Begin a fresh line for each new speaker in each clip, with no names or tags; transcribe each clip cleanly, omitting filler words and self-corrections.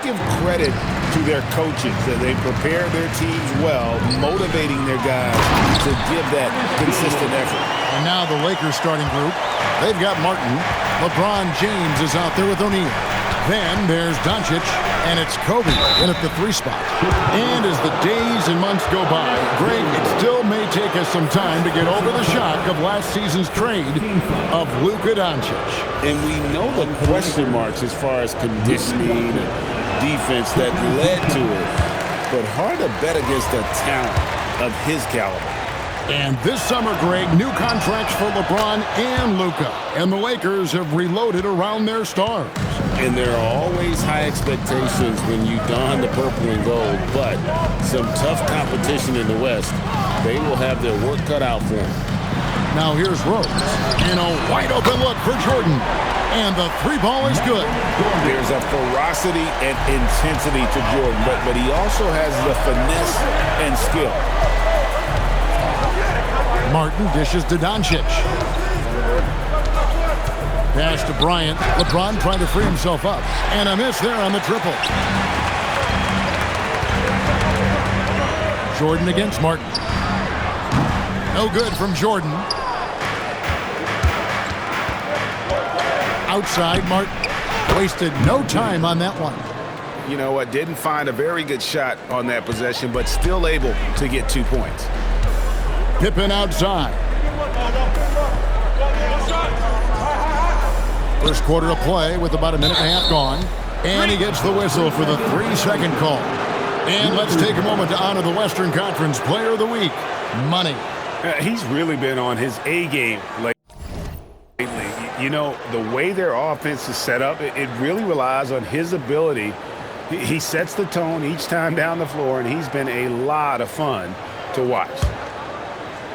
give credit to their coaches that they prepare their teams well, motivating their guys to give that consistent effort.
And now the Lakers starting group. They've got Martin. LeBron James is out there with O'Neal. Then there's Doncic, and it's Kobe in at the 3 spot. And as the days and months go by, Greg, it still may take us some time to get over the shock of last season's trade of Luka Doncic.
And we know the question marks as far as conditioning and defense that led to it. But hard to bet against a talent of his caliber.
And this summer, Greg, new contracts for LeBron and Luka. And the Lakers have reloaded around their stars.
And there are always high expectations when you don the purple and gold, but some tough competition in the West. They will have their work cut out for them.
Now here's Rose, and a wide open look for Jordan. And the 3 ball is good.
There's a ferocity and intensity to Jordan, but he also has the finesse and skill.
Martin dishes to Doncic. Pass to Bryant. LeBron trying to free himself up. And a miss there on the triple. Jordan against Martin. No good from Jordan. Outside, Martin wasted no time on that one.
You know what? Didn't find a very good shot on that possession, but still able to get 2 points.
Pippen outside. First quarter of play with about a minute and a half gone. And he gets the whistle for the 3-second call. And let's take a moment to honor the Western Conference Player of the Week, Money.
He's really been on his A game lately. You know, the way their offense is set up, it really relies on his ability. He sets the tone each time down the floor, and he's been a lot of fun to watch.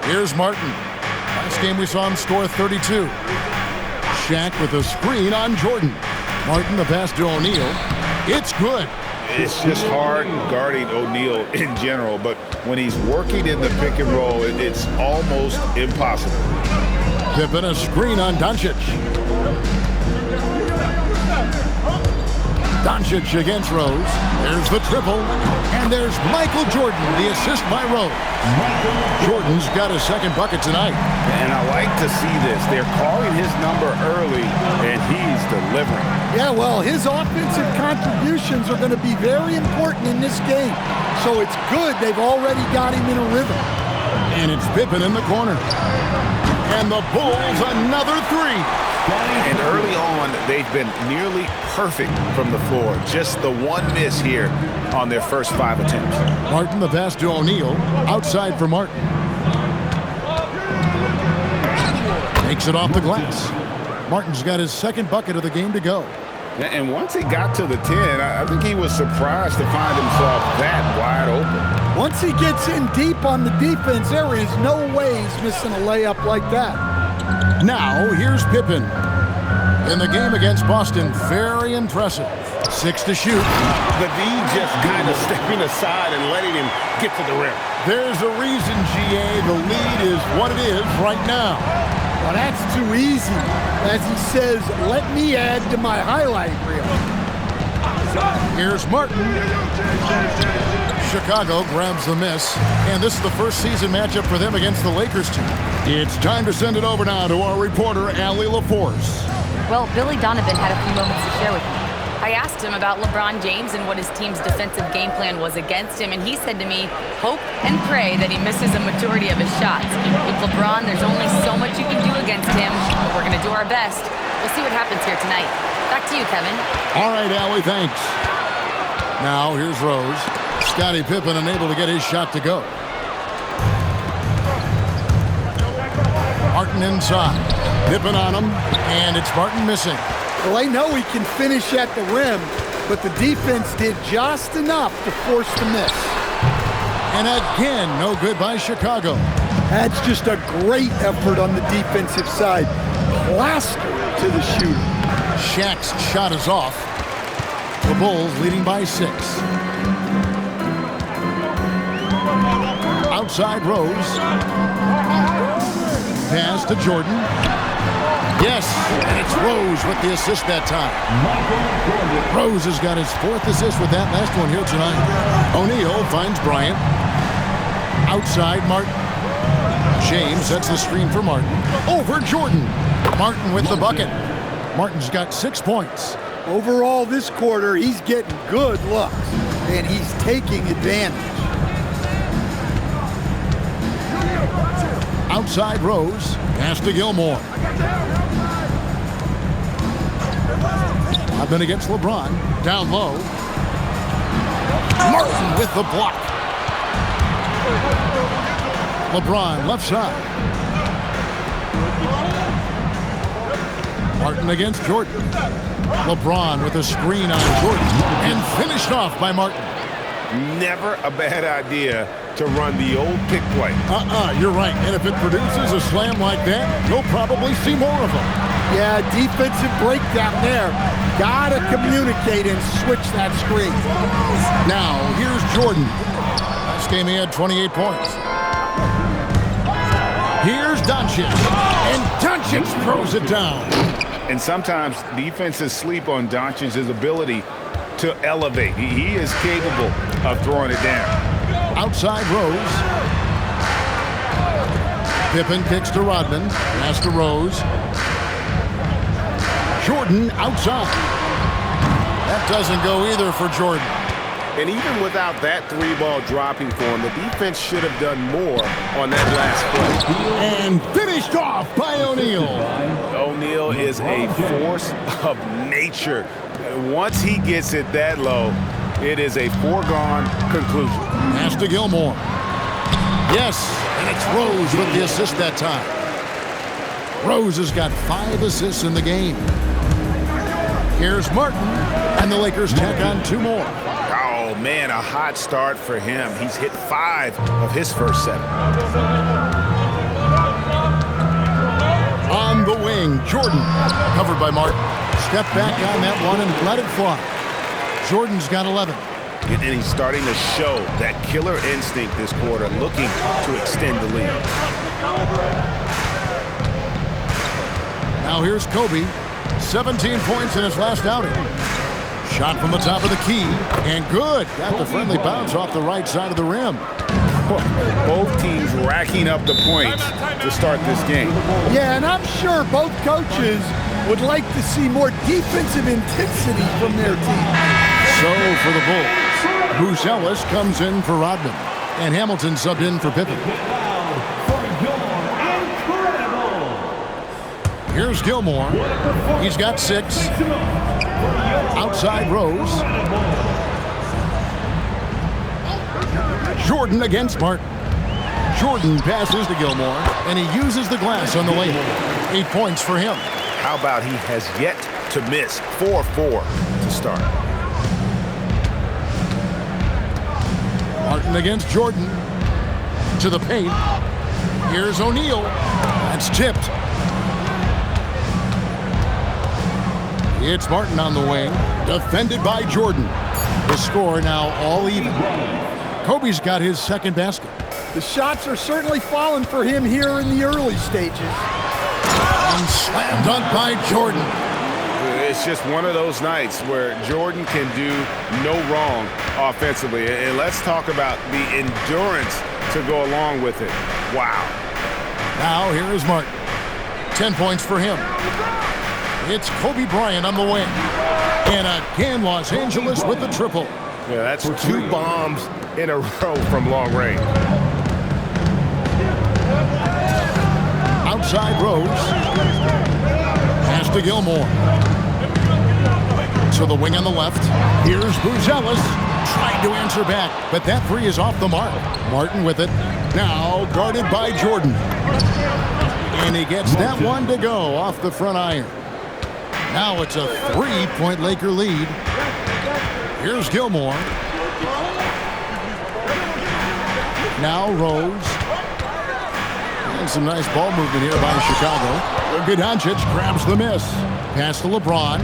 Here's Martin. Last game we saw him score 32. Shaq with a screen on Jordan. Martin the pass to O'Neal. It's good.
It's just hard guarding O'Neal in general, but when he's working in the pick and roll, it's almost impossible.
Pippen a screen on Doncic. Doncic against Rose. There's the triple. And there's Michael Jordan, the assist by Rose. Jordan's got his second bucket tonight.
And I like to see this. They're calling his number early, and he's delivering.
Yeah, well, his offensive contributions are going to be very important in this game. So it's good they've already got him in a rhythm.
And it's Pippen in the corner. And the Bulls another 3.
And early on, they've been nearly perfect from the floor. Just the one miss here on their first 5 attempts.
Martin the pass to O'Neal. Outside for Martin. Makes it off the glass. Martin's got his second bucket of the game to go.
And once he got to the 10, I think he was surprised to find himself that wide open.
Once he gets in deep on the defense, there is no way he's missing a layup like that.
Now, here's Pippen. In the game against Boston, very impressive. 6 to shoot.
The D just kind of stepping aside and letting him get to the rim.
There's a reason, GA, the lead is what it is right now.
Well, that's too easy. As he says, let me add to my highlight reel.
Here's Martin. Chicago grabs the miss, and this is the first season matchup for them against the Lakers team. It's time to send it over now to our reporter, Allie LaForce.
Well, Billy Donovan had a few moments to share with me. I asked him about LeBron James and what his team's defensive game plan was against him, and he said to me, hope and pray that he misses a majority of his shots. With LeBron, there's only so much you can do against him, but we're going to do our best. We'll see what happens here tonight. Back to you, Kevin.
All right, Allie, thanks. Now, here's Rose. Scottie Pippen unable to get his shot to go. Martin inside. Pippen on him, and it's Martin missing.
Well, I know he can finish at the rim, but the defense did just enough to force the miss.
And again, no good by Chicago.
That's just a great effort on the defensive side. Plaster to the shooter.
Shaq's shot is off. The Bulls leading by 6. Outside Rose. Pass to Jordan. Yes, and it's Rose with the assist that time. Rose has got his 4th assist with that last one here tonight. O'Neal finds Bryant. Outside, Martin. James sets the screen for Martin. Over Jordan. Martin with the bucket. Martin's got 6 points.
Overall, this quarter, he's getting good looks, and he's taking advantage.
Outside Rose. Pass to Gilmore. I've been against LeBron. Down low. Martin with the block. LeBron left side. Martin against Jordan. LeBron with a screen on Jordan. And finished off by Martin.
Never a bad idea to run the old pick play.
You're right. And if it produces a slam like that, you'll probably see more of them.
Yeah, defensive breakdown there. Gotta communicate and switch that screen.
Now, here's Jordan. Last game he had 28 points. Here's Doncic. And Doncic throws it down.
And sometimes defenses sleep on Doncic's ability to elevate. He is capable of throwing it down.
Outside Rose. Pippen kicks to Rodman. Pass to Rose. Jordan outside. That doesn't go either for Jordan.
And even without that 3-ball dropping for him, the defense should have done more on that last play.
And finished off by O'Neal.
O'Neal is a force of nature. Once he gets it that low, it is a foregone conclusion.
Pass to Gilmore. Yes, and it's Rose with the assist that time. Rose has got 5 assists in the game. Here's Martin, and the Lakers tack on 2 more.
Oh, man, a hot start for him. He's hit 5 of his first 7.
On the wing, Jordan, covered by Martin. Step back on that one and let it fly. Jordan's got 11.
And he's starting to show that killer instinct this quarter, looking to extend the lead.
Now here's Kobe. 17 points in his last outing. Shot from the top of the key, and good. Got the friendly bounce off the right side of the rim.
Both teams racking up the points to start this game.
Yeah, and I'm sure both coaches would like to see more defensive intensity from their team.
So for the Bulls, Bruce Ellis comes in for Rodman, and Hamilton subbed in for Pippen. Here's Gilmore. He's got 6. Outside Rose. Jordan against Martin. Jordan passes to Gilmore, and he uses the glass on the lane. 8 points for him.
How about he has yet to miss 4-4 to start.
Martin against Jordan. To the paint. Here's O'Neal. That's tipped. It's Martin on the wing, defended by Jordan. The score now all even. Kobe's got his 2nd basket.
The shots are certainly falling for him here in the early stages.
And slam dunk by Jordan.
It's just one of those nights where Jordan can do no wrong offensively. And let's talk about the endurance to go along with it. Wow.
Now here is Martin. 10 points for him. It's Kobe Bryant on the wing. And again, Los Angeles with the triple.
Yeah, that's 2 bombs in a row from long range.
Outside Rose. Pass to Gilmore. To the wing on the left. Here's Bruce Ellis trying to answer back, but that 3 is off the mark. Martin with it. Now guarded by Jordan. And he gets that one to go off the front iron. Now it's a 3-point Laker lead. Here's Gilmore. Now Rose. And some nice ball movement here by Chicago. Doncic grabs the miss. Pass to LeBron.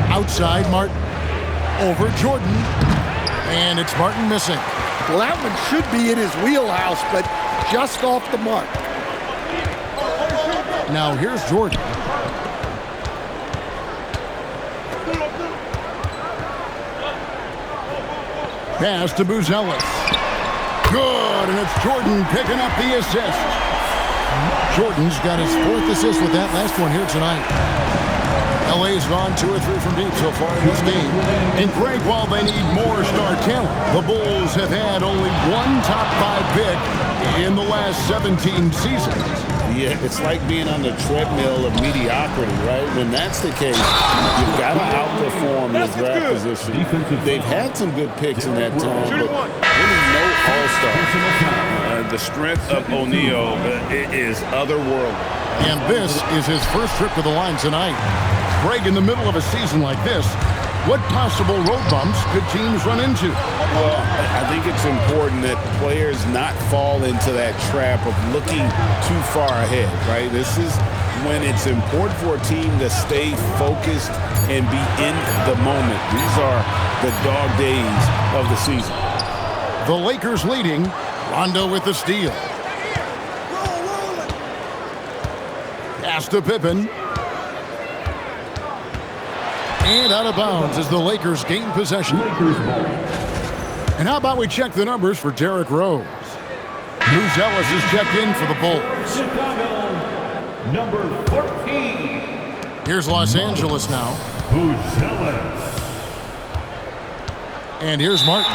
Outside Martin. Over Jordan. And it's Martin missing.
Well, that one should be in his wheelhouse, but just off the mark.
Now here's Jordan. Pass to Buzelis. Good, and it's Jordan picking up the assist. Jordan's got his 4th assist with that last one here tonight. LA's gone 2 or 3 from deep so far in this game. And Greg, while they need more star talent, the Bulls have had only one top 5 pick in the last 17 seasons.
Yeah, it's like being on the treadmill of mediocrity, right? When that's the case, you've got to outperform your draft position. They've had some good picks in that time, but really no all-star. The strength of O'Neal is otherworldly.
And this is his first trip to the line tonight. Greg, in the middle of a season like this, what possible road bumps could teams run into?
Well, I think it's important that players not fall into that trap of looking too far ahead, right? This is when it's important for a team to stay focused and be in the moment. These are the dog days of the season.
The Lakers leading. Rondo with the steal. Pass to Pippen. And out of bounds as the Lakers gain possession. And how about we check the numbers for Derrick Rose? Buzelis is checked in for the Bulls.
Chicago, number 14.
Here's Los Angeles now.
Buzelis.
And here's Martin.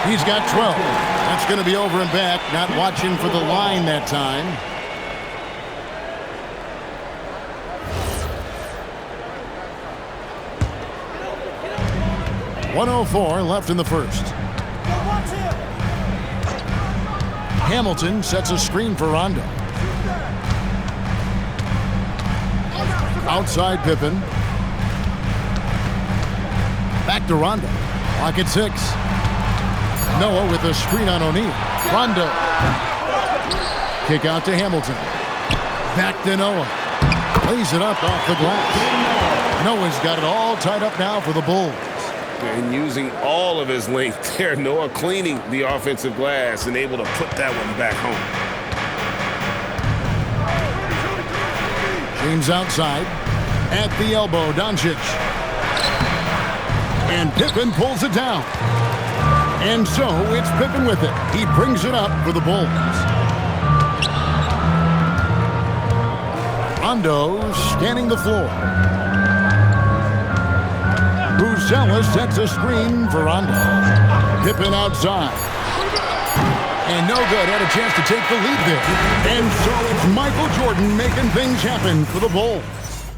He's got 12. That's going to be over and back. Not watching for the line that time. .104 left in the first. Hamilton sets a screen for Rondo. Outside Pippen. Back to Rondo. Clock at 6. Noah with a screen on O'Neal. Rondo. Kick out to Hamilton. Back to Noah. Lays it up off the glass. Noah's got it all tied up now for the Bulls.
And using all of his length there, Noah cleaning the offensive glass and able to put that one back home.
James outside. At the elbow, Doncic. And Pippen pulls it down. And so it's Pippen with it. He brings it up for the Bulls. Rondo scanning the floor. Buzelis sets a screen for Rondo. Pippen outside. And no good. Had a chance to take the lead there. And so it's Michael Jordan making things happen for the Bulls.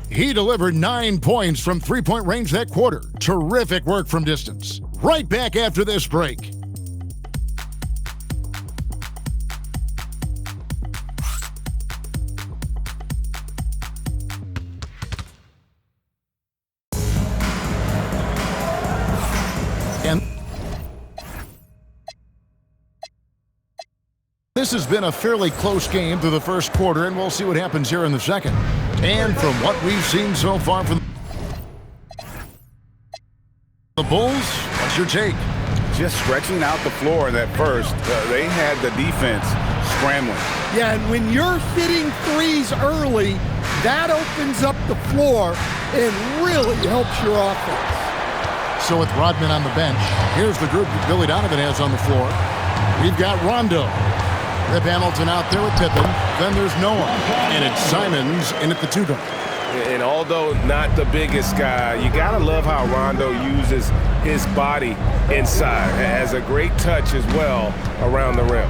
He delivered 9 points from three-point range that quarter. Terrific work from distance. Right back after this break. And this has been a fairly close game through the first quarter, and we'll see what happens here in the second. And from what we've seen so far from the Bulls, what's your take?
Just stretching out the floor that first. They had the defense scrambling.
Yeah, and when you're hitting threes early, that opens up the floor and really helps your offense.
So with Rodman on the bench, here's the group that Billy Donovan has on the floor. We've got Rondo. Rip Hamilton out there with Pippen. Then there's Noah. And it's Simons in at the 2 guard.
And although not the biggest guy, you got to love how Rondo uses his body inside. Has a great touch as well around the rim.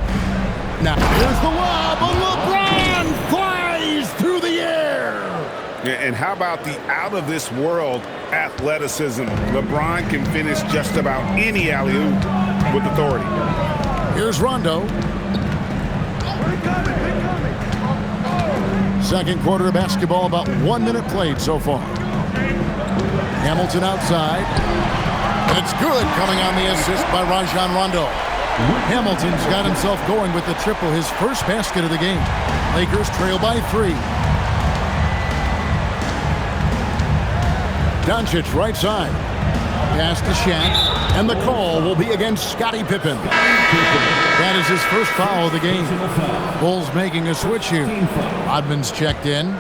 Now, here's the lob. LeBron flies through the air.
And how about the out-of-this-world athleticism? LeBron can finish just about any alley-oop with authority.
Here's Rondo. Second quarter of basketball, about 1 minute played so far. Hamilton outside. And it's good, coming on the assist by Rajon Rondo. Hamilton's got himself going with the triple, his first basket of the game. Lakers trail by 3. Doncic right side. Pass to Shaq. And the call will be against Scottie Pippen. That is his first foul of the game. Bulls making a switch here. Rodman's checked in.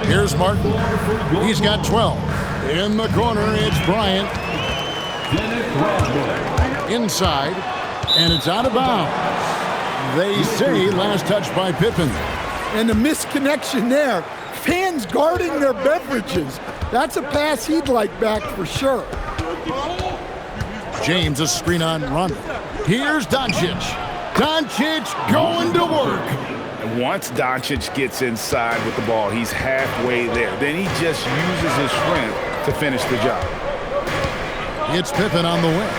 Here's Martin. He's got 12. In the corner, it's Bryant. Inside, and it's out of bounds. They say last touch by Pippen.
And the misconnection there. Fans guarding their beverages. That's a pass he'd like back for sure.
James, a screen on Rondo. Here's Doncic. Doncic going to work.
And once Doncic gets inside with the ball, he's halfway there. Then he just uses his strength to finish the job.
It's Pippen on the wing.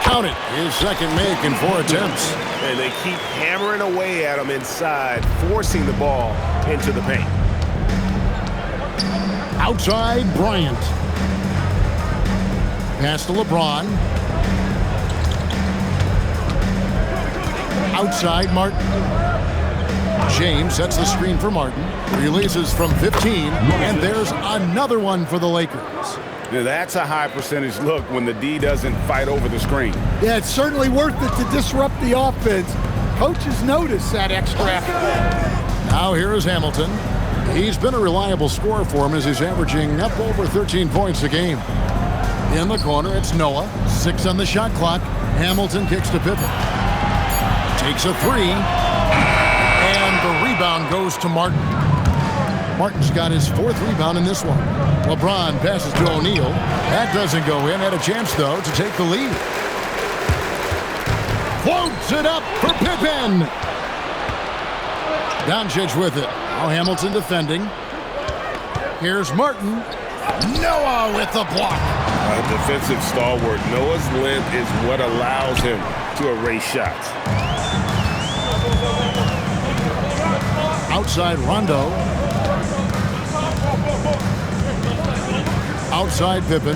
Count it. His second make in 4 attempts.
And they keep hammering away at him inside, forcing the ball into the paint.
Outside, Bryant. Pass to LeBron. Outside, Martin. James sets the screen for Martin. Releases from 15, and there's another one for the Lakers.
Now that's a high percentage look when the D doesn't fight over the screen.
Yeah, it's certainly worth it to disrupt the offense. Coaches notice that extra effort.
Now here is Hamilton. He's been a reliable scorer for him as he's averaging up over 13 points a game. In the corner, it's Noah. 6 on the shot clock. Hamilton kicks to Pippen. Takes a 3. And the rebound goes to Martin. Martin's got his 4th rebound in this one. LeBron passes to O'Neal. That doesn't go in. Had a chance, though, to take the lead. Floats it up for Pippen. Doncic with it. Now Hamilton defending. Here's Martin. Noah with the block.
A defensive stalwart. Noah's length is what allows him to erase shots.
Outside Rondo. Outside Pippen.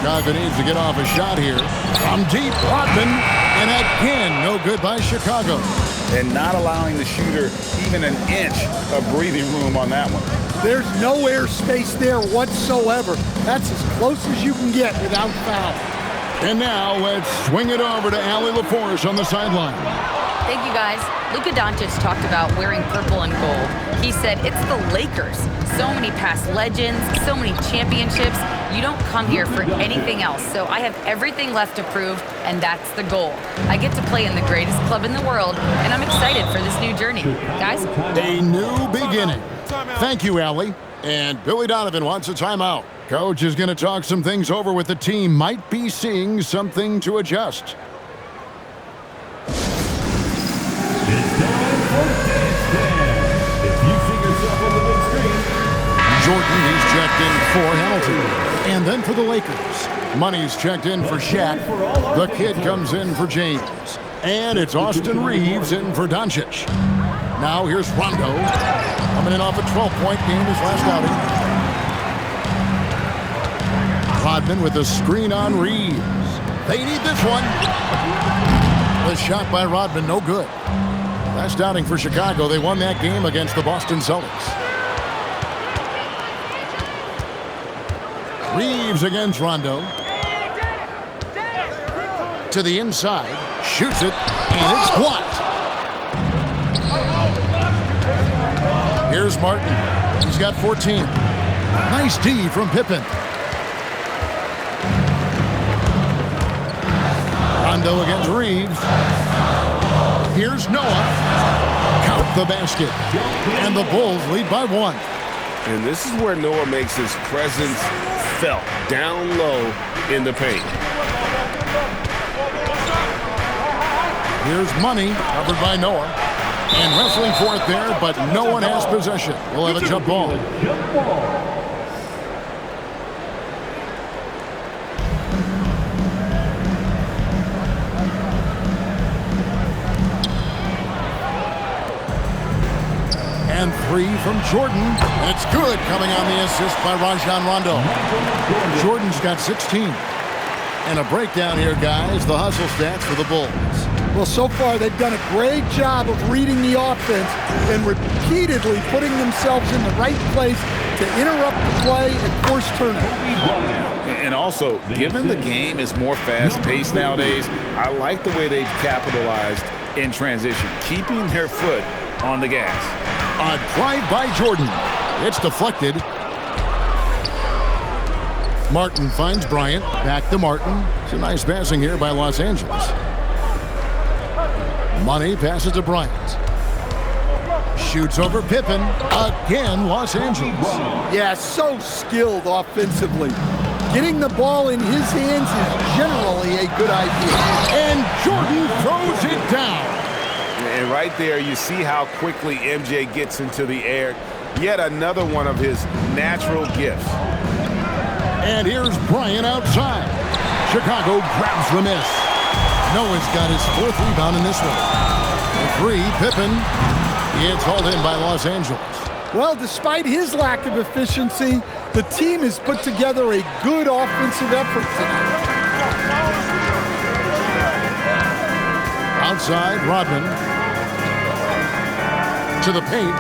Chicago needs to get off a shot here. From deep, Rodman. And again, no good by Chicago.
And not allowing the shooter even an inch of breathing room on that one.
There's no air space there whatsoever. That's as close as you can get without foul.
And now let's swing it over to Allie LaForce on the sideline.
Thank you, guys. Luka Doncic talked about wearing purple and gold. He said, it's the Lakers. So many past legends, so many championships. You don't come here for anything else. So I have everything left to prove, and that's the goal. I get to play in the greatest club in the world, and I'm excited for this new journey. Guys?
A new beginning. Thank you, Allie. And Billy Donovan wants a timeout. Coach is going to talk some things over with the team. Might be seeing something to adjust. Jordan, he's checked in for Hamilton. And then for the Lakers. Money's checked in for Shaq. The kid comes in for James. And it's Austin Reeves in for Doncic. Now here's Rondo. Coming in off a 12-point game his last outing. Rodman with a screen on Reeves. They need this one. The shot by Rodman, no good. Last outing for Chicago. They won that game against the Boston Celtics. Reeves against Rondo. To the inside. Shoots it. And it's blocked. Here's Martin. He's got 14. Nice D from Pippen. Rondo against Reeves. Here's Noah. Count the basket. And the Bulls lead by 1.
And this is where Noah makes his presence felt, down low in the paint.
Here's Money, covered by Noah. And wrestling for it there, but no one has possession. We'll have a jump ball. And 3 from Jordan. It's good, coming on the assist by Rajon Rondo. Jordan's got 16. And a breakdown here, guys. The hustle stats for the Bulls.
Well, so far they've done a great job of reading the offense and repeatedly putting themselves in the right place to interrupt the play and force turnovers.
And also, given the game is more fast-paced nowadays, I like the way they've capitalized in transition, keeping their foot on the gas.
A drive by Jordan. It's deflected. Martin finds Bryant. Back to Martin. It's a nice passing here by Los Angeles. Money passes to Bryant. Shoots over Pippen. Again, Los Angeles.
Yeah, so skilled offensively. Getting the ball in his hands is generally a good idea.
And Jordan throws it down.
And right there, you see how quickly MJ gets into the air. Yet another one of his natural gifts.
And here's Bryant outside. Chicago grabs the miss. Noah's got his 4th rebound in this one. The 3, Pippen. It's hauled in by Los Angeles.
Well, despite his lack of efficiency, the team has put together a good offensive effort tonight.
Outside, Rodman. To the paint.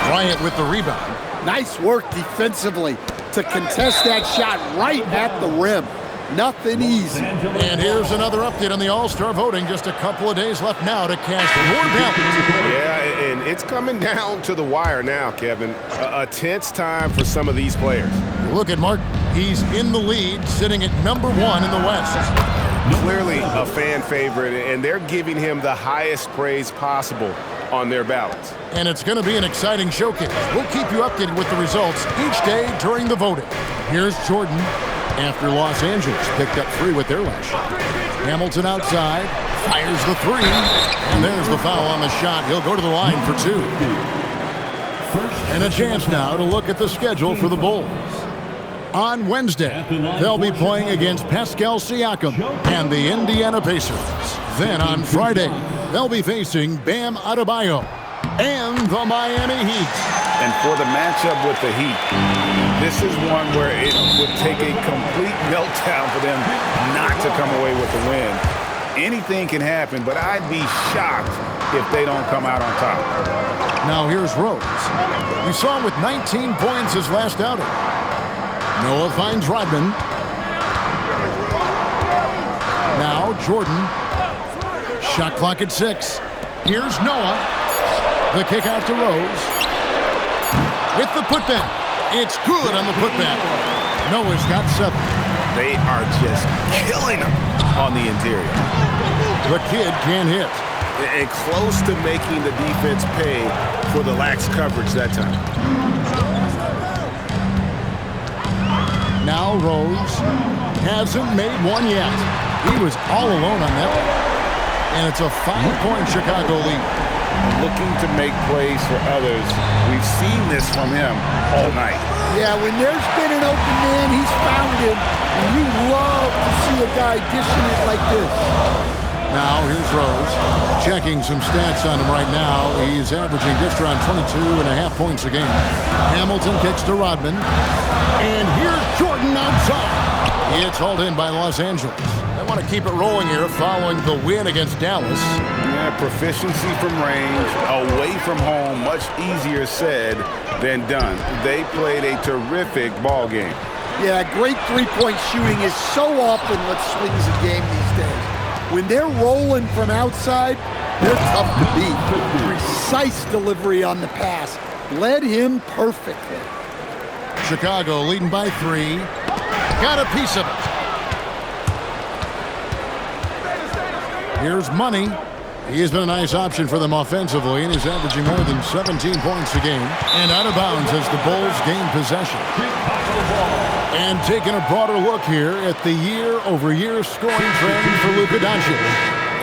Bryant with the rebound.
Nice work defensively to contest that shot right at the rim. Nothing easy.
And here's another update on the All-Star voting. Just a couple of days left now to cast more ballots.
Yeah, and it's coming down to the wire now, Kevin. A tense time for some of these players.
Look at Martin. He's in the lead, sitting at number 1 in the West.
Clearly a fan favorite, and they're giving him the highest praise possible on their ballots.
And it's going to be an exciting showcase. We'll keep you updated with the results each day during the voting. Here's Jordan after Los Angeles picked up 3 with their last shot. Hamilton outside, fires the 3, and there's the foul on the shot. He'll go to the line for 2. And a chance now to look at the schedule for the Bulls. On Wednesday, they'll be playing against Pascal Siakam and the Indiana Pacers. Then on Friday, they'll be facing Bam Adebayo and the Miami Heat.
And for the matchup with the Heat, this is one where it would take a complete meltdown for them not to come away with the win. Anything can happen, but I'd be shocked if they don't come out on top.
Now here's Rose. We saw him with 19 points his last outing. Noah finds Rodman. Now Jordan. Shot clock at 6. Here's Noah. The kick out to Rose. With the putback. It's good on the putback. Noah's got 7.
They are just killing them on the interior.
The kid can't hit.
And close to making the defense pay for the lax coverage that time.
Now Rose hasn't made one yet. He was all alone on that one. And it's a 5-point Chicago lead.
Looking to make plays for others. We've seen this from him all night.
Yeah, when there's been an open man, he's found him. And you love to see a guy dishing it like this.
Now here's Rose. Checking some stats on him right now. He's averaging just around 22.5 points a game. Hamilton kicks to Rodman. And here's Jordan outside. It's hauled in by Los Angeles. They want to keep it rolling here following the win against Dallas.
Yeah, proficiency from range, away from home, much easier said than done. They played a terrific ball game.
Yeah, great three-point shooting is so often what swings a game these days. When they're rolling from outside, they're tough to beat. Precise delivery on the pass. Led him perfectly.
Chicago leading by 3. Got a piece of it. Here's Money. He has been a nice option for them offensively, and he's averaging more than 17 points a game. And out of bounds as the Bulls gain possession. And taking a broader look here at the year-over-year scoring trend for Luka Doncic.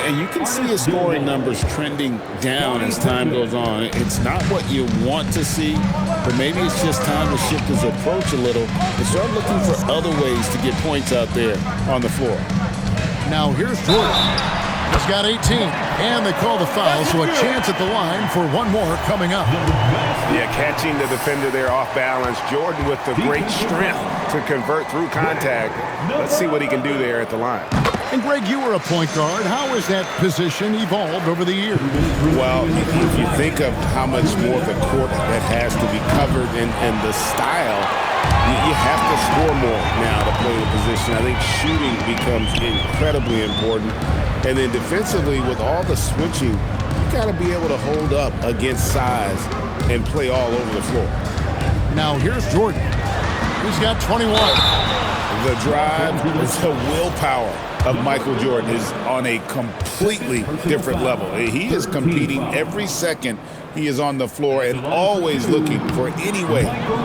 And you can see his scoring numbers trending down as time goes on. It's not what you want to see, but maybe it's just time to shift his approach a little and start looking for other ways to get points out there on the floor.
Now here's Jordan. He's got 18, and they call the foul, so a chance at the line for one more coming up.
Yeah, catching the defender there off balance. Jordan with the great strength to convert through contact. Let's see what he can do there at the line.
And Greg, you were a point guard. How has that position evolved over the years?
Well, if you think of how much more of the court that has to be covered and the style, you have to score more now to play the position. I think shooting becomes incredibly important. And then defensively, with all the switching, you got to be able to hold up against size and play all over the floor.
Now here's Jordan. He's got 21.
The drive, the willpower of Michael Jordan is on a completely different level. He is competing every second he is on the floor and always looking for any way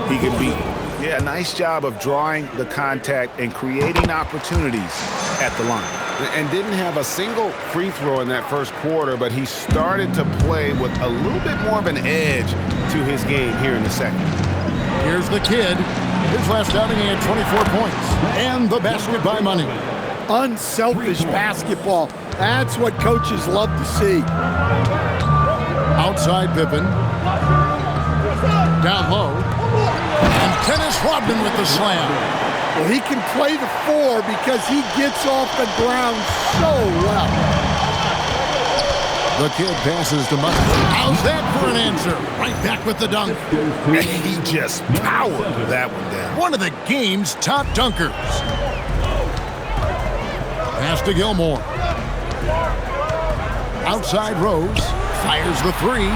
he can beat. Yeah, nice job of drawing the contact and creating opportunities at the line. And didn't have a single free throw in that first quarter, but he started to play with a little bit more of an edge to his game here in the second.
Here's the kid. His last outing, he had 24 points. And the basket by Money.
Unselfish basketball. That's what coaches love to see.
Outside Pippen. Down low. And Dennis Rodman with the slam.
Well, he can play the 4 because he gets off the ground so well.
The kid passes to Money. How's that for an answer? Right back with the dunk.
And he just powered that one down.
One of the game's top dunkers. Pass to Gilmore. Outside Rose. Fires the 3.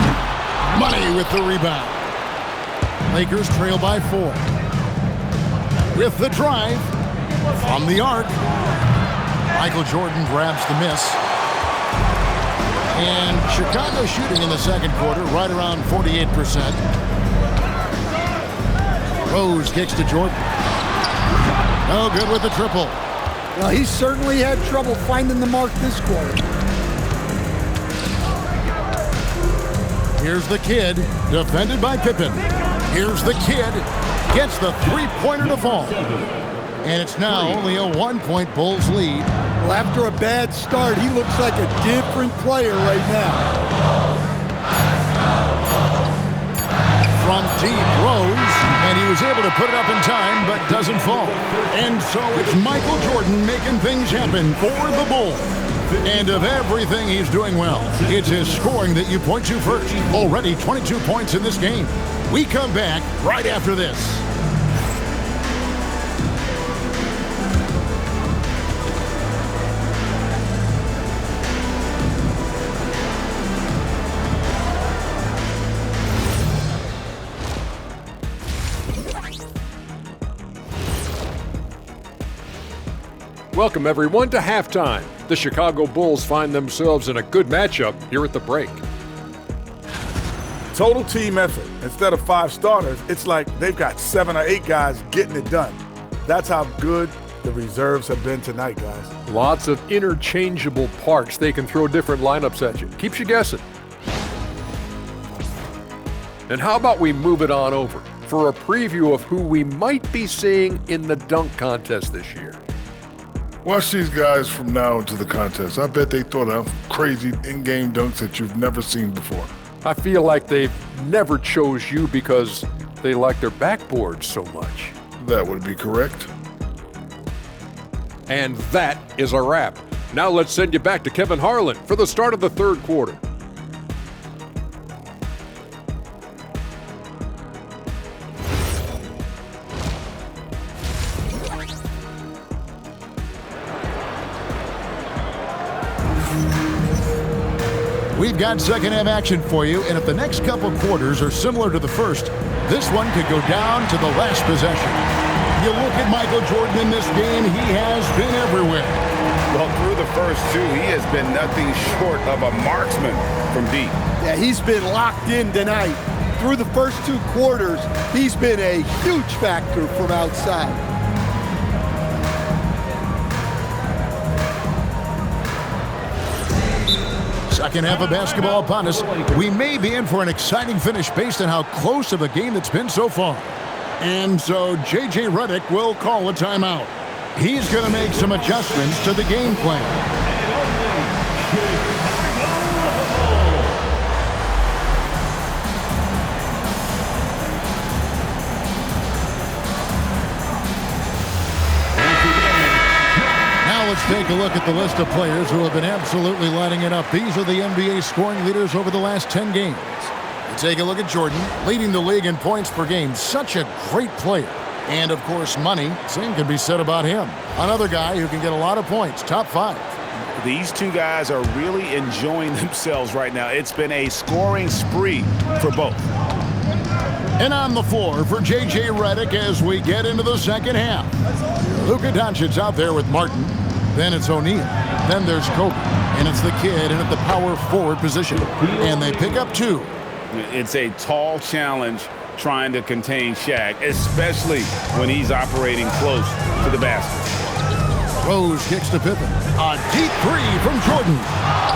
Money with the rebound. Lakers trail by 4. With the drive. From the arc. Michael Jordan grabs the miss. And Chicago shooting in the second quarter right around 48%. Rose kicks to Jordan. No good with the triple.
Well, he certainly had trouble finding the mark this quarter.
Here's the kid, defended by Pippen. Here's the kid, gets the three-pointer to fall. And it's now only a 1-point Bulls lead.
Well, after a bad start, he looks like a different player right now.
From deep, Rose, and he was able to put it up in time, but doesn't fall. And so it's Michael Jordan making things happen for the Bulls. And of everything he's doing well, it's his scoring that you point to first. Already 22 points in this game. We come back right after this.
Welcome, everyone, to halftime. The Chicago Bulls find themselves in a good matchup here at the break.
Total team effort. Instead of 5 starters, it's like they've got 7 or 8 guys getting it done. That's how good the reserves have been tonight, guys.
Lots of interchangeable parts. They can throw different lineups at you. Keeps you guessing. And how about we move it on over for a preview of who we might be seeing in the dunk contest this year.
Watch these guys from now into the contest. I bet they thought of crazy in-game dunks that you've never seen before.
I feel like they've never chose you because they like their backboards so much.
That would be correct.
And that is a wrap. Now let's send you back to Kevin Harlan for the start of the third quarter.
We've got second-half action for you, and if the next couple quarters are similar to the first, this one could go down to the last possession. You look at Michael Jordan in this game, he has been everywhere.
Well, through the first 2, he has been nothing short of a marksman from deep.
Yeah, he's been locked in tonight. Through the first 2 quarters, he's been a huge factor from outside.
Second half of basketball upon us. We may be in for an exciting finish based on how close of a game it's been so far. And so J.J. Redick will call a timeout. He's going to make some adjustments to the game plan. Let's take a look at the list of players who have been absolutely lighting it up. These are the NBA scoring leaders over the last 10 games. Take a look at Jordan, leading the league in points per game. Such a great player. And, of course, money. Same can be said about him. Another guy who can get a lot of points. Top 5.
These two guys are really enjoying themselves right now. It's been a scoring spree for both.
And on the floor for J.J. Redick as we get into the second half. Luka Doncic's out there with Martin. Then it's O'Neal. Then there's Kobe. And it's the kid in at the power forward position. And they pick up 2.
It's a tall challenge trying to contain Shaq, especially when he's operating close to the basket.
Rose kicks to Pippen. A deep 3 from Jordan.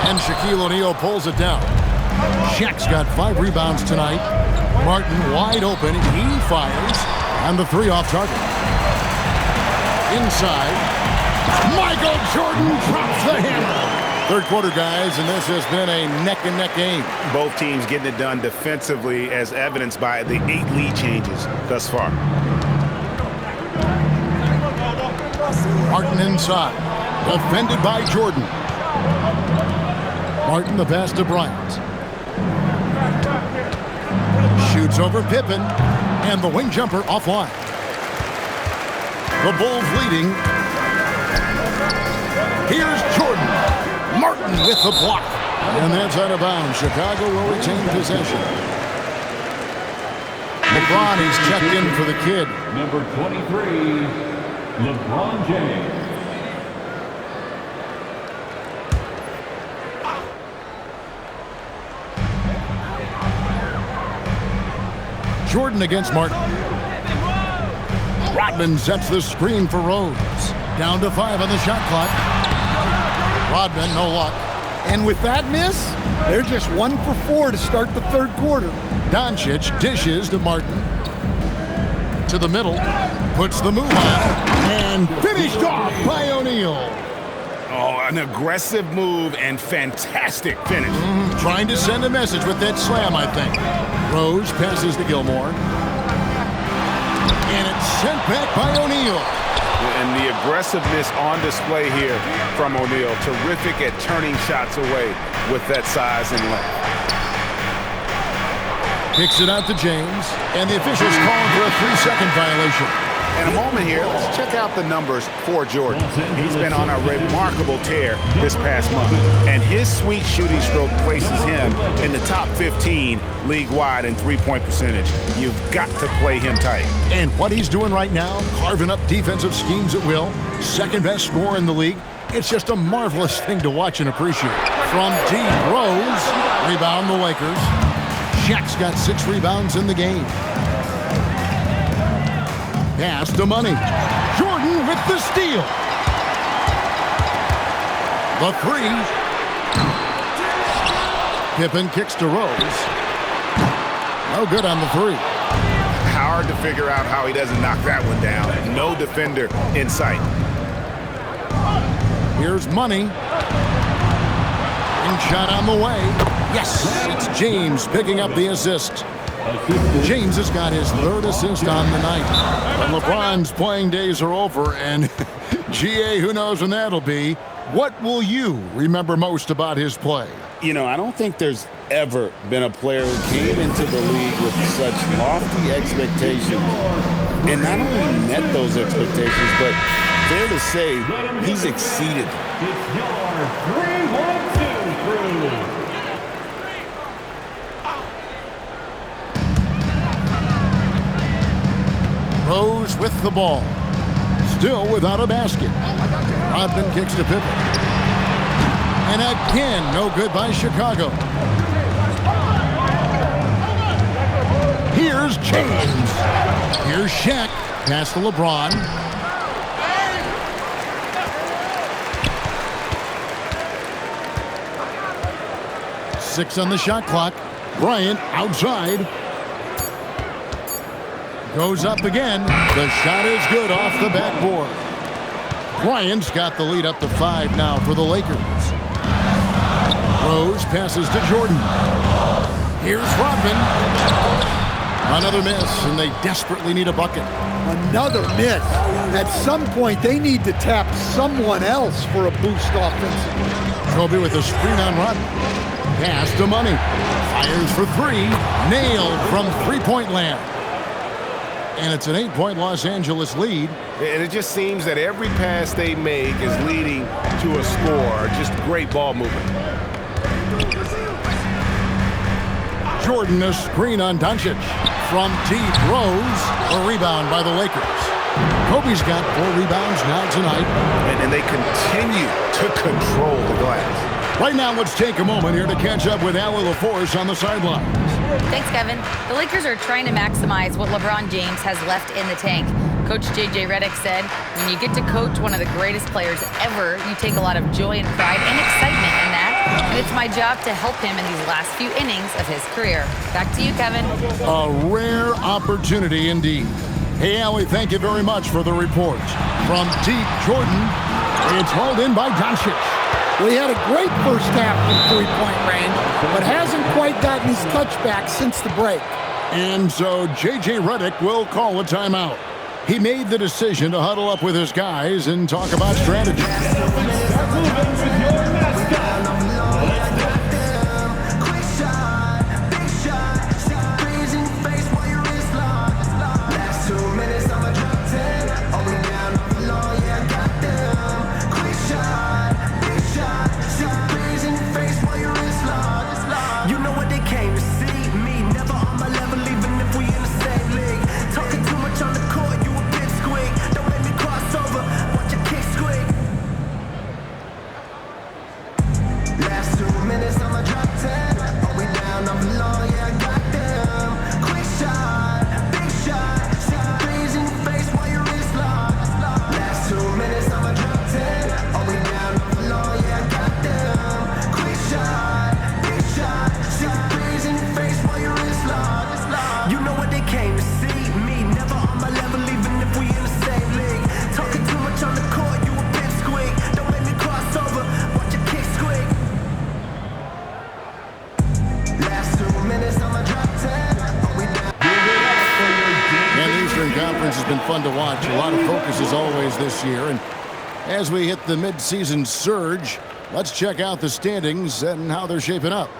And Shaquille O'Neal pulls it down. Shaq's got 5 rebounds tonight. Martin wide open. He fires. And the 3 off target. Inside. Michael Jordan drops the hammer. Third quarter, guys, and this has been a neck-and-neck game.
Both teams getting it done defensively as evidenced by the 8 lead changes thus far.
Martin inside. Defended by Jordan. Martin the pass to Bryant. Shoots over Pippen. And the wing jumper offline. The Bulls leading. Here's Jordan. Martin with the block. And that's out of bounds. Chicago will retain possession. LeBron, he's checked in for the kid.
Number 23, LeBron James.
Jordan against Martin. Rodman sets the screen for Rose. Down to 5 on the shot clock. Rodman, no luck.
And with that miss, they're just 1 for 4 to start the third quarter.
Doncic dishes to Martin. To the middle. Puts the move on. And finished off by O'Neal.
Oh, an aggressive move and fantastic finish.
Trying to send a message with that slam, I think. Rose passes to Gilmore. And it's sent back by O'Neal.
And the aggressiveness on display here from O'Neal. Terrific at turning shots away with that size and length.
Kicks it out to James. And the officials calling for a 3-second violation.
In a moment here, let's check out the numbers for Jordan. He's been on a remarkable tear this past month, and his sweet shooting stroke places him in the top 15 league-wide in three-point percentage. You've got to play him tight.
And what he's doing right now, carving up defensive schemes at will, second best scorer in the league. It's just a marvelous thing to watch and appreciate. From deep, Rose, rebound the Lakers. Shaq's got 6 rebounds in the game. Pass to Money. Jordan with the steal. The 3. Pippen kicks to Rose. No good on the 3.
Hard to figure out how he doesn't knock that one down. No defender in sight.
Here's Money. And shot on the way. Yes, it's James picking up the assist. James has got his 3rd assist on the night. But LeBron's playing days are over, and GA, who knows when that'll be. What will you remember most about his play?
You know, I don't think there's ever been a player who came into the league with such lofty expectations and not only met those expectations, but fair to say, he's exceeded.
It's your 3-1-2 crew.
Rose with the ball. Still without a basket. Rodman kicks to Pippen. And again, no good by Chicago. Here's James. Here's Shaq. Pass to LeBron. Six on the shot clock. Bryant outside. Goes up again. The shot is good off the backboard. Bryant's got the lead up to 5 now for the Lakers. Rose passes to Jordan. Here's Rodman. Another miss, and they desperately need a bucket.
Another miss. At some point, they need to tap someone else for a boost offensively.
Kobe with a screen on run. Pass to Money. Fires for three. Nailed from three-point land. And it's an 8-point Los Angeles lead.
And it just seems that every pass they make is leading to a score. Just great ball movement.
Jordan, a screen on Doncic. From deep, Rose, a rebound by the Lakers. Kobe's got 4 rebounds now tonight.
And they continue to control the glass.
Right now, let's take a moment here to catch up with Allie LaForce on the sidelines.
Thanks, Kevin. The Lakers are trying to maximize what LeBron James has left in the tank. Coach J.J. Redick said, when you get to coach one of the greatest players ever, you take a lot of joy and pride and excitement in that. And it's my job to help him in these last few innings of his career. Back to you, Kevin.
A rare opportunity indeed. Hey, Allie, thank you very much for the report. From deep, Jordan, it's hauled in by Doncic.
Well, he had a great first half from three-point range, but hasn't quite gotten his touchback since the break.
And so J.J. Redick will call a timeout. He made the decision to huddle up with his guys and talk about strategy. Has been fun to watch. A lot of focus as always this year. And as we hit the mid-season surge, let's check out the standings and how they're shaping up.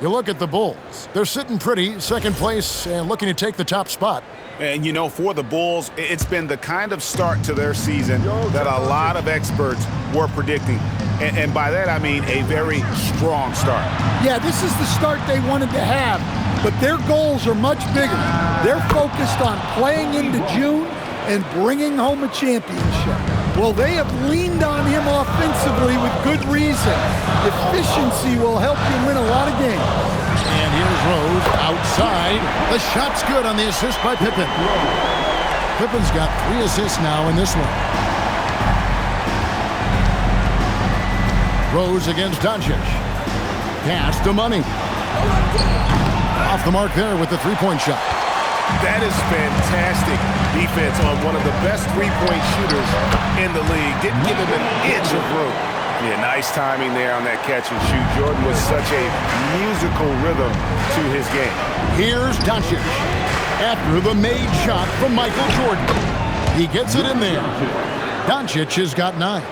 You look at the Bulls. They're sitting pretty, second place, and looking to take the top spot.
And, you know, for the Bulls, it's been the kind of start to their season that a lot of experts were predicting. And by that, I mean a very strong start.
Yeah, this is the start they wanted to have, but their goals are much bigger. They're focused on playing into June and bringing home a championship. Well, they have leaned on him offensively with good reason. Efficiency will help you win a lot of games.
And here's Rose outside. The shot's good on the assist by Pippen. Pippen's got 3 assists now in this one. Rose against Doncic. Pass to Money. Off the mark there with the three-point shot.
That is fantastic defense on one of the best three-point shooters in the league. Didn't give him an inch of room.
Yeah, nice timing there on that catch and shoot. Jordan was such a musical rhythm to his game.
Here's Doncic after the made shot from Michael Jordan. He gets it in there. Doncic has got 9.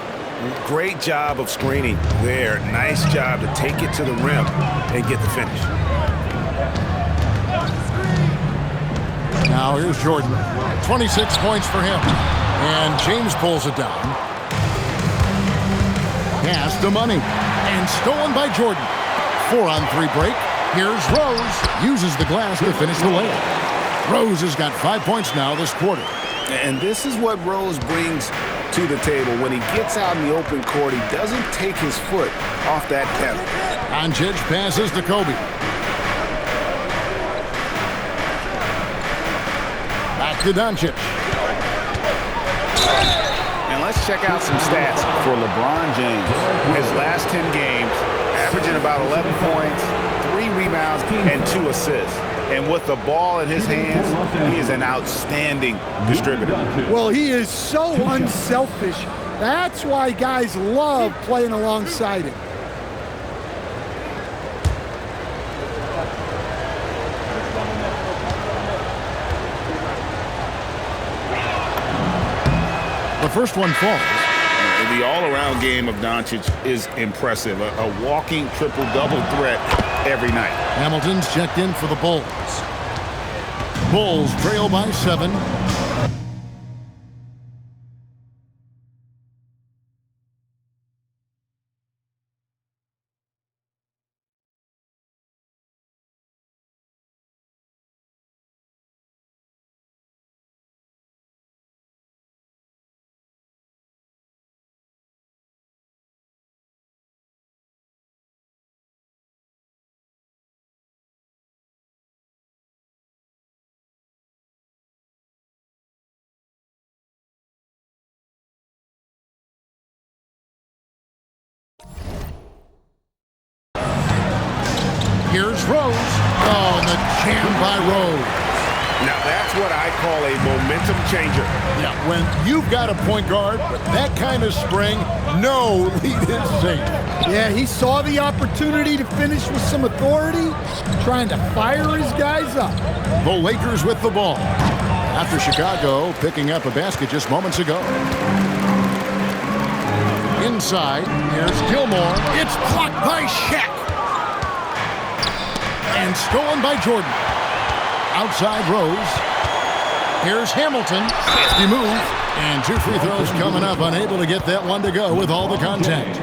Great job of screening there. Nice job to take it to the rim and get the finish.
Now here's Jordan. 26 points for him. And James pulls it down. Pass to Money. And stolen by Jordan. 4-on-3 break. Here's Rose. Uses the glass to finish the layup. Rose has got 5 points now this quarter.
And this is what Rose brings to the table. When he gets out in the open court, he doesn't take his foot off that pedal.
Doncic passes to Kobe. Back to Doncic.
And let's check out some stats for LeBron James. His last 10 games, averaging about 11 points, 3 rebounds, and 2 assists. And with the ball in his hands, he is an outstanding distributor.
Well, he is so unselfish. That's why guys love playing alongside him.
The first one falls.
The all-around game of Doncic is impressive. A walking triple-double threat every night.
Hamilton's checked in for the Bulls. Bulls trail by 7. Here's Rose. Oh, and the jam by Rose.
Now that's what I call a momentum changer.
Yeah, when you've got a point guard with that kind of spring, no lead is safe.
Yeah, he saw the opportunity to finish with some authority, trying to fire his guys up.
The Lakers with the ball. After Chicago picking up a basket just moments ago. Inside, here's Gilmore. It's blocked by Shaq. And stolen by Jordan. Outside Rose. Here's Hamilton. Safety move. And 2 free throws coming up. Unable to get that one to go with all the contact.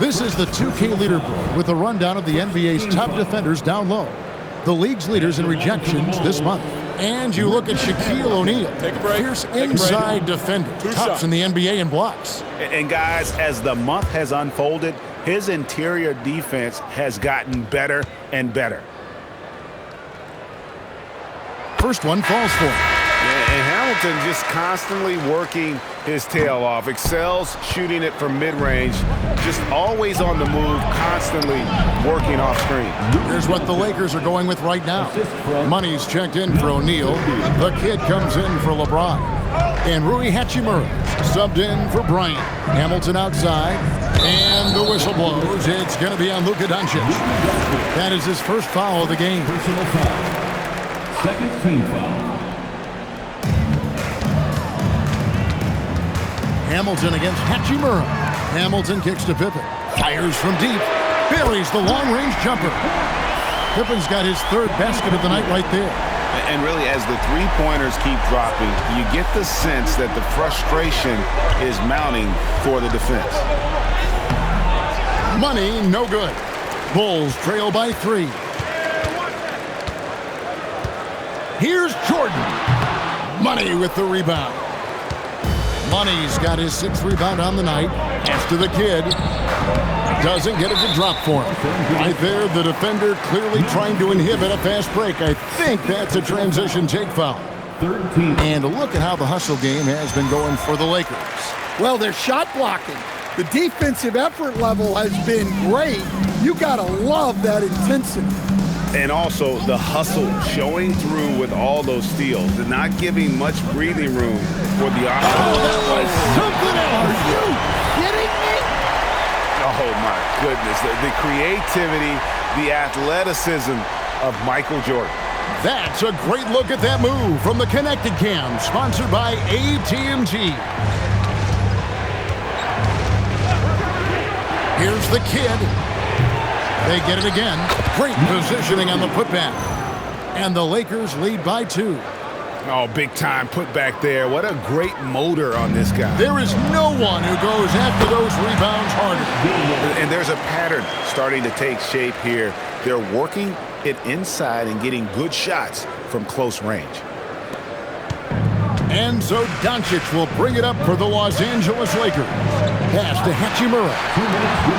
This is the 2K leaderboard with a rundown of the NBA's top defenders down low. The league's leaders in rejections this month. And you look at Shaquille O'Neal. Fierce inside defender. Tops in the NBA in blocks.
And guys, as the month has unfolded, his interior defense has gotten better and better.
First one falls for him.
Yeah, and Hamilton just constantly working his tail off. Excels shooting it from mid-range. Just always on the move, constantly working off screen.
Here's what the Lakers are going with right now. Money's checked in for O'Neal. The kid comes in for LeBron. And Rui Hachimura subbed in for Bryant. Hamilton outside. And the whistle blows. It's going to be on Luka Doncic. That is his first foul of the game.
Personal foul. Second team foul.
Hamilton against Hachimura. Hamilton kicks to Pippen. Fires from deep. Buries the long-range jumper. Pippen's got his third basket of the night right there.
And really, as the three-pointers keep dropping, you get the sense that the frustration is mounting for the defense.
Money, no good. Bulls trail by 3. Here's Jordan. Money with the rebound. Money's got his 6th rebound on the night. After the kid. Doesn't get it to drop for him. Right there, the defender clearly trying to inhibit a fast break. I think that's a transition take foul. And look at how the hustle game has been going for the Lakers.
Well, they're shot blocking. The defensive effort level has been great. You gotta love that intensity.
And also the hustle showing through with all those steals and not giving much breathing room for the offense.
Oh, that was something else.
Are you kidding me?
Oh, my goodness. The creativity, the athleticism of Michael Jordan.
That's a great look at that move from the Connected Cam, sponsored by AT&T. Here's the kid. They get it again. Great positioning on the putback. And the Lakers lead by 2.
Oh, big time put back there. What a great motor on this guy.
There is no one who goes after those rebounds harder.
And there's a pattern starting to take shape here. They're working it inside and getting good shots from close range.
And so Doncic will bring it up for the Los Angeles Lakers. Pass to Hachimura.
2 minutes.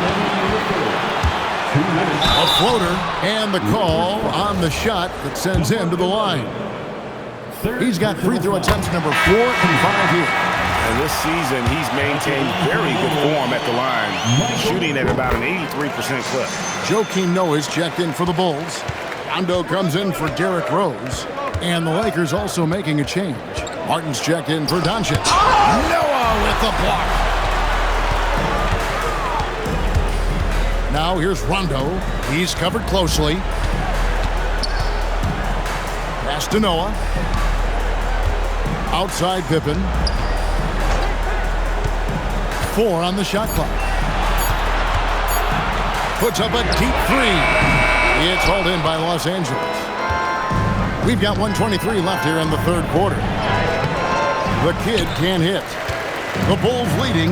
A floater and the call on the shot that sends him to the line. He's got free throw attempts number 4 and 5 here.
And this season, he's maintained very good form at the line, shooting at about an 83% clip.
Joakim Noah's checked in for the Bulls. Rondo comes in for Derrick Rose. And the Lakers also making a change. Martin's checked in for Doncic. Noah with the block. Now here's Rondo. He's covered closely. Pass to Noah. Outside Pippen. 4 on the shot clock. Puts up a deep 3. It's hauled in by Los Angeles. We've got 1:23 left here in the third quarter. The kid can't hit. The Bulls leading.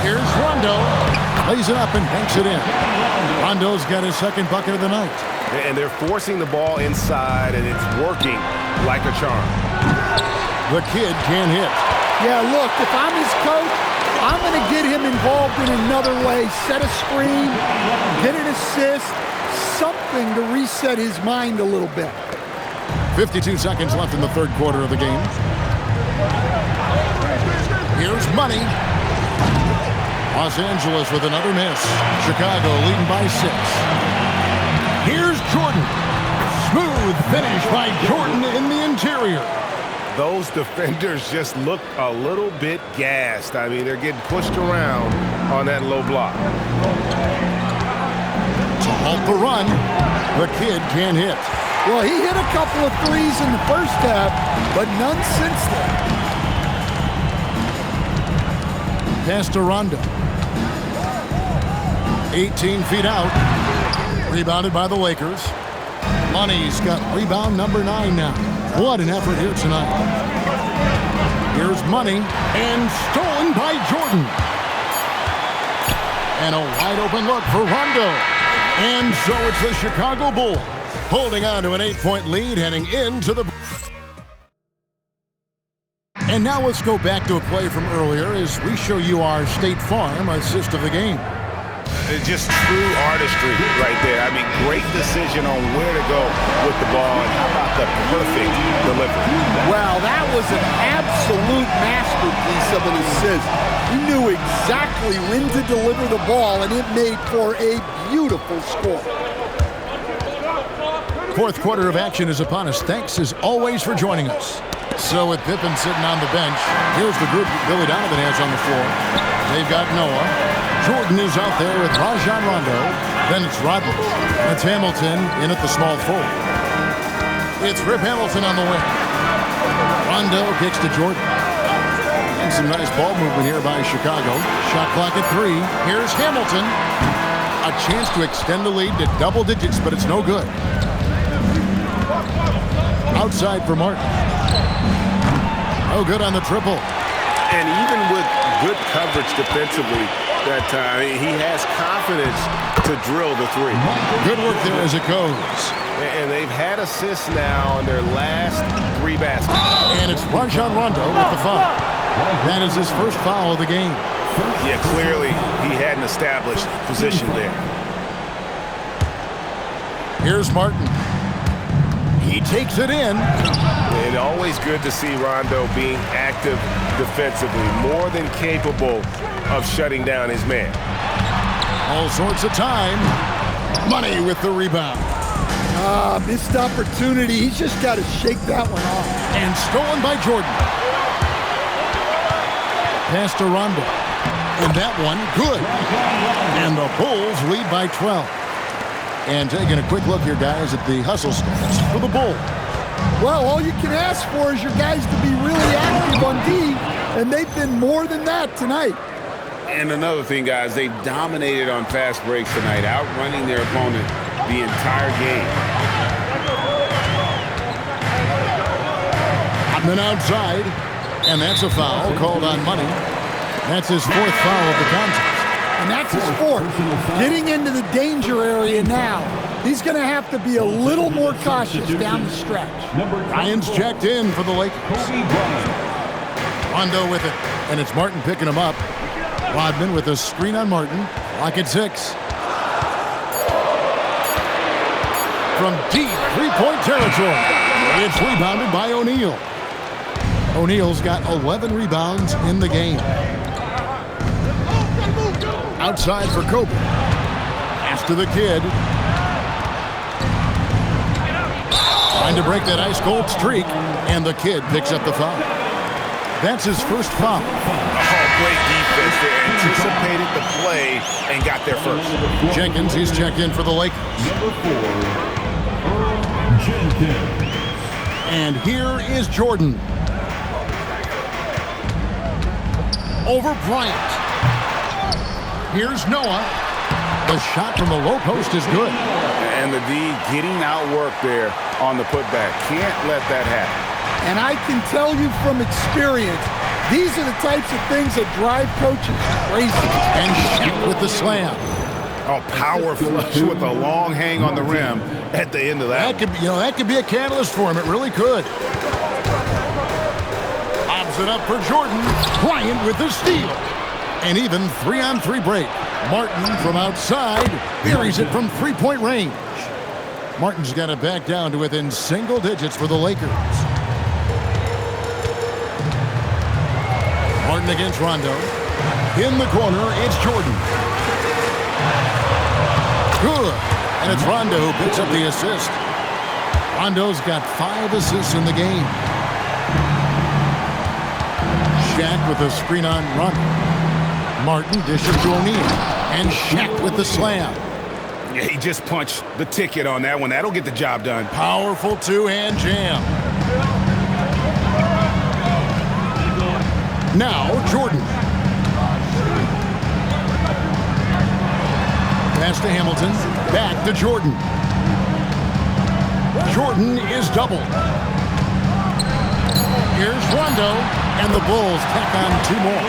Here's Rondo. Lays it up and banks it in. Rondo's got his second bucket of the night.
And they're forcing the ball inside, and it's working like a charm.
The kid can't hit.
Yeah, look, if I'm his coach, I'm going to get him involved in another way. Set a screen, get an assist, something to reset his mind a little bit.
52 seconds left in the third quarter of the game. Here's Money. Los Angeles with another miss. Chicago leading by 6. Here's Jordan. Smooth finish by Jordan in the interior.
Those defenders just look a little bit gassed. I mean, they're getting pushed around on that low block.
To halt the run, the kid can't hit.
Well, he hit a couple of threes in the first half, but none since then.
Pass to Rondo. 18 feet out. Rebounded by the Lakers. Money's got rebound number 9 now. What an effort here tonight. Here's Money, and stolen by Jordan. And a wide open look for Rondo. And so it's the Chicago Bulls holding on to an 8-point lead heading into the... And now let's go back to a play from earlier as we show you our State Farm assist of the game.
Just true artistry right there. I mean, great decision on where to go with the ball, and how about the perfect delivery?
Well, that was an absolute masterpiece of an assist. He knew exactly when to deliver the ball, and it made for a beautiful score.
Fourth quarter of action is upon us. Thanks, as always, for joining us. So with Pippen sitting on the bench, here's the group that Billy Donovan has on the floor. They've got Noah. Jordan is out there with Rajon Rondo. Then it's Rodman. That's Hamilton in at the small forward. It's Rip Hamilton on the wing. Rondo kicks to Jordan. And some nice ball movement here by Chicago. Shot clock at 3. Here's Hamilton. A chance to extend the lead to double digits, but it's no good. Outside for Martin. No good on the triple.
And even with good coverage defensively that time, he has confidence to drill the 3.
Good work there as it goes.
And they've had assists now on their last 3 baskets.
And it's Rajon Rondo with the foul. That is his first foul of the game.
Yeah, clearly he had an established position there.
Here's Martin. He takes it in.
And always good to see Rondo being active defensively, more than capable of shutting down his man.
All sorts of time. Money with the rebound.
Missed opportunity. He's just got to shake that one off.
And stolen by Jordan. Pass to Rondo. And that one, good. And the Bulls lead by 12. And taking a quick look here, guys, at the hustle stats for the Bulls.
Well, all you can ask for is your guys to be really active on D, and they've been more than that tonight.
And another thing, guys, they've dominated on fast breaks tonight, outrunning their opponent the entire game.
Hotman outside, and that's a foul called on Money. That's his 4th foul of the contest.
And that's his 4th. Getting into the danger area now. He's going to have to be a little more cautious down the stretch.
Ryan's checked in for the Lakers. Rondo with it, and it's Martin picking him up. Rodman with a screen on Martin. Lock at 6. From deep 3-point territory, it's rebounded by O'Neal. O'Neal's got 11 rebounds in the game. Outside for Kobe. Pass to the kid. Trying to break that ice-cold streak, and the kid picks up the foul. That's his first foul.
Oh, great defense. They anticipated the play and got there first.
Jenkins, he's checked in for the Lakers. And here is Jordan. over Bryant. Here's Noah. The shot from the low post is good.
And the D getting outworked there on the putback. Can't let that happen.
And I can tell you from experience, these are the types of things that drive coaches crazy.
And Shaq with the slam.
Oh, power flush with a long hang on the rim at the end of that.
That could be a catalyst for him. It really could. Lobs it up for Jordan. Bryant with the steal. And even 3-on-3 break. Martin from outside buries it from three-point range. Martin's got it back down to within single digits for the Lakers. Martin against Rondo. In the corner, it's Jordan. Good. And it's Rondo who picks up the assist. Rondo's got 5 assists in the game. Shaq with a screen on Rondo. Martin dishes to O'Neal. And Shaq with the slam.
Yeah, he just punched the ticket on that one. That'll get the job done.
Powerful two-hand jam. Now, Jordan. Pass to Hamilton. Back to Jordan. Jordan is doubled. Here's Rondo. And the Bulls tack on 2 more.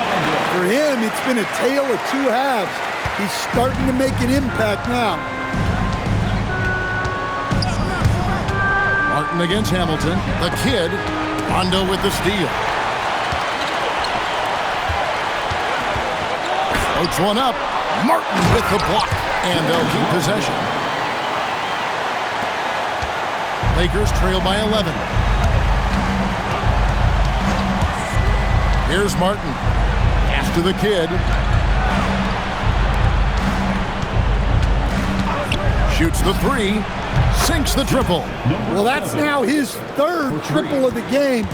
For him, it's been a tale of 2 halves. He's starting to make an impact now.
Martin against Hamilton. The kid. Rondo with the steal. Floats one up. Martin with the block. And they'll keep possession. Lakers trail by 11. Here's Martin. Pass to the kid. Shoots the 3. Sinks the triple.
Well, that's now his 3rd triple of the game.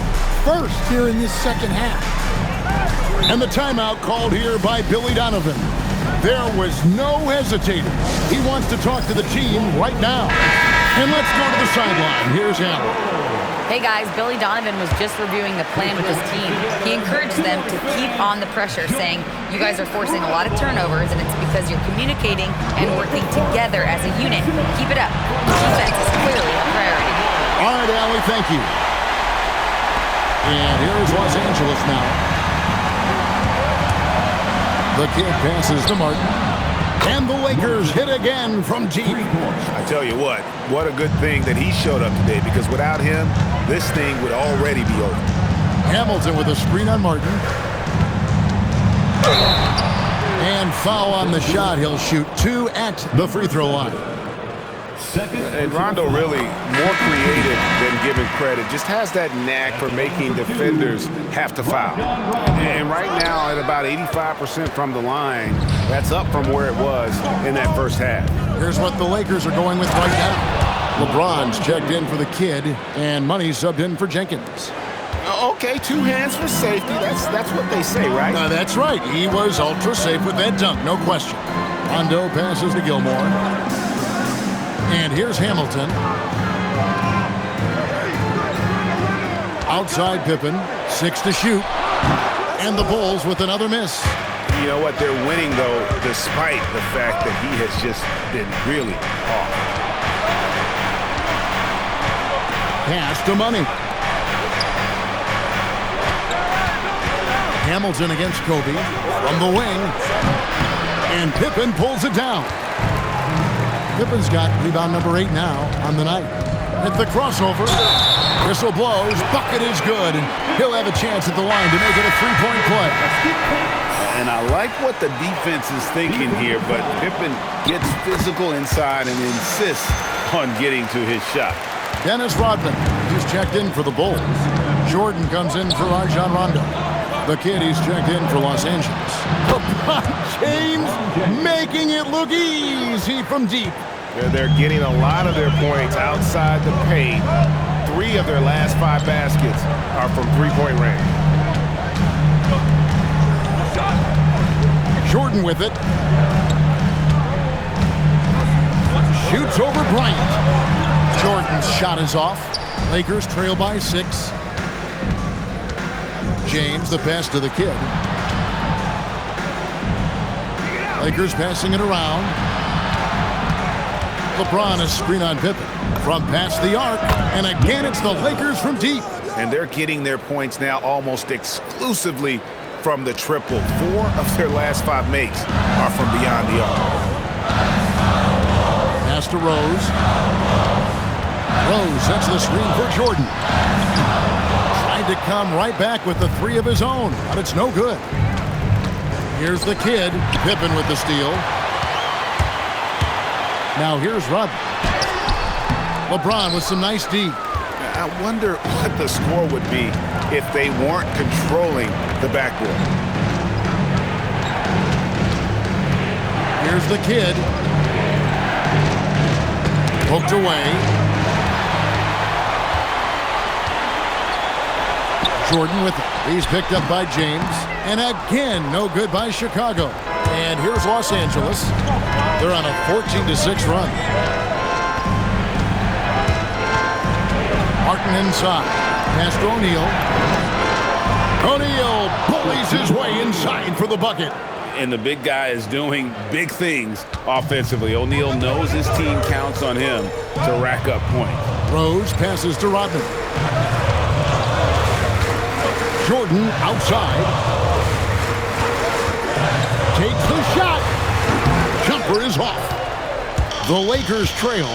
First here in this second half.
And the timeout called here by Billy Donovan. There was no hesitating. He wants to talk to the team right now. And let's go to the sideline. Here's Allen.
Hey guys, Billy Donovan was just reviewing the plan with his team. He encouraged them to keep on the pressure, saying, you guys are forcing a lot of turnovers, and it's because you're communicating and working together as a unit. Keep it up. Defense is clearly a priority.
All right, Allie, thank you. And here's Los Angeles now. The kid passes to Martin. And the Lakers hit again from deep.
I tell you what a good thing that he showed up today, because without him, this thing would already be over.
Hamilton with a screen on Martin. And foul on the shot. He'll shoot 2 at the free throw line.
And Rondo really more creative than given credit. Just has that knack for making defenders have to foul. And right now at about 85% from the line, that's up from where it was in that first half.
Here's what the Lakers are going with right now. LeBron's checked in for the kid, and Money subbed in for Jenkins.
Okay, 2 hands for safety. That's what they say, right?
That's right. He was ultra safe with that dunk, no question. Rondo passes to Gilmore. And here's Hamilton. Outside Pippen, 6 to shoot. And the Bulls with another miss.
You know what? They're winning, though, despite the fact that he has just been really off.
Pass to Money. Hamilton against Kobe from the wing. And Pippen pulls it down. Pippen's got rebound number 8 now on the night. At the crossover, whistle blows, bucket is good, and he'll have a chance at the line to make it a 3-point play.
And I like what the defense is thinking here, but Pippen gets physical inside and insists on getting to his shot.
Dennis Rodman, he's checked in for the Bulls. Jordan comes in for Rajon Rondo. The kid, he's checked in for Los Angeles. LeBron James making it look easy from deep.
They're getting a lot of their points outside the paint. 3 of their last 5 baskets are from 3-point range.
Jordan with it. Shoots over Bryant. Jordan's shot is off. Lakers trail by 6. James, the pass to the kid. Lakers passing it around. LeBron is screen on Pippen. From past the arc, and again it's the Lakers from deep.
And they're getting their points now almost exclusively from the triple. 4 of their last 5 makes are from beyond the arc.
Pass to Rose. Rose sets the screen for Jordan. Tried to come right back with the 3 of his own, but it's no good. Here's the kid. Pippen with the steal. Now here's Rudd. LeBron with some nice D.
I wonder what the score would be if they weren't controlling the backboard.
Here's the kid. Poked away. Jordan with it. He's picked up by James. And again, no good by Chicago. And here's Los Angeles. They're on a 14-6 run. Martin inside. Pass to O'Neal. O'Neal bullies his way inside for the bucket.
And the big guy is doing big things offensively. O'Neal knows his team counts on him to rack up points.
Rose passes to Rodman. Jordan outside. Takes the shot. Jumper is off. The Lakers trail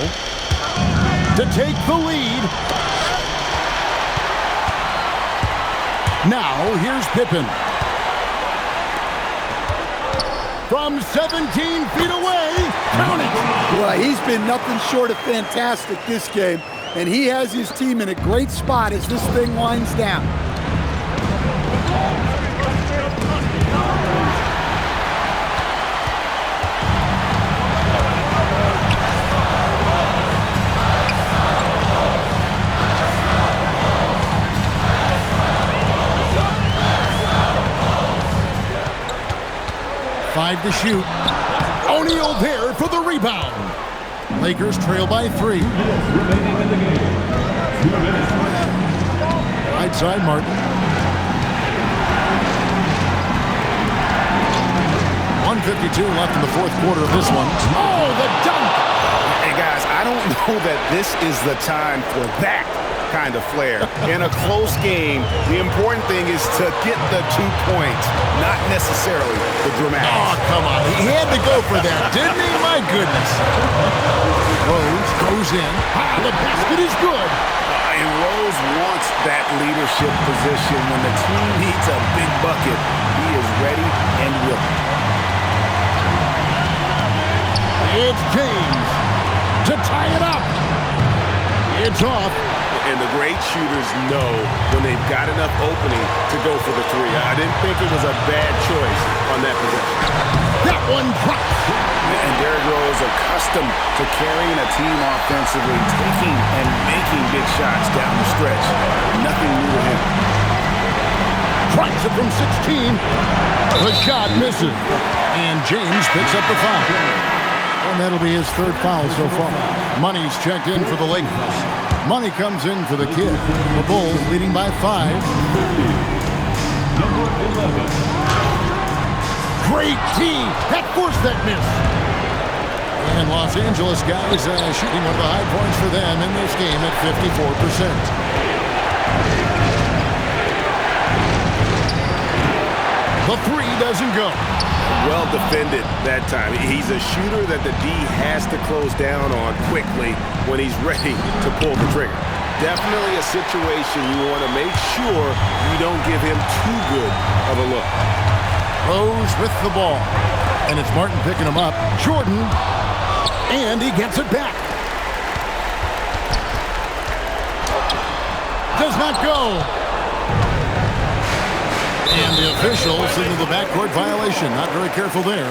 to take the lead. Now here's Pippen. From 17 feet away, count it!
Well, he's been nothing short of fantastic this game, and he has his team in a great spot as this thing winds down.
Five to shoot. O'Neal there for the rebound. Lakers trail by 3. Right side, Martin. 1:52 left in the fourth quarter of this one. Oh, the dunk!
Hey, guys, I don't know that this is the time for that kind of flair. In a close game, the important thing is to get the 2 points, not necessarily the dramatics.
Oh, come on. He had to go for that, didn't he? My goodness. Rose goes in. Ah, the basket is good.
And Rose wants that leadership position. When the team needs a big bucket, he is ready and willing.
It's James to tie it up. It's off.
And the great shooters know when they've got enough opening to go for the 3. I didn't think it was a bad choice on that possession.
That one drops.
And Derrick Rose accustomed to carrying a team offensively, taking and making big shots down the stretch. Nothing new to him.
Tries it from 16. The shot misses. And James picks up the foul. And that'll be his 3rd foul so far. Money's checked in for the Lakers. Money comes in for the kid. The Bulls leading by 5.
Number 11.
Great team. That forced that miss. And Los Angeles guys shooting one of the high points for them in this game at 54%. The 3 doesn't go.
Well defended that time. He's a shooter that the D has to close down on quickly when he's ready to pull the trigger. Definitely a situation you want to make sure you don't give him too good of a look.
Rose with the ball. And it's Martin picking him up. Jordan. And he gets it back. Does not go. And the official signaled the backcourt violation. Not very careful there.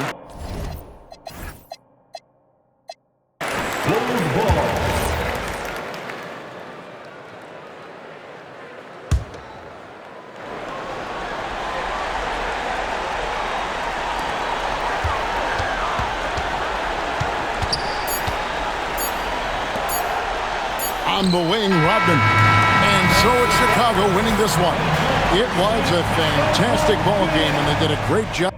On the wing, Rodman. And so it's Chicago winning this one. It was a fantastic ball game, and they did a great job.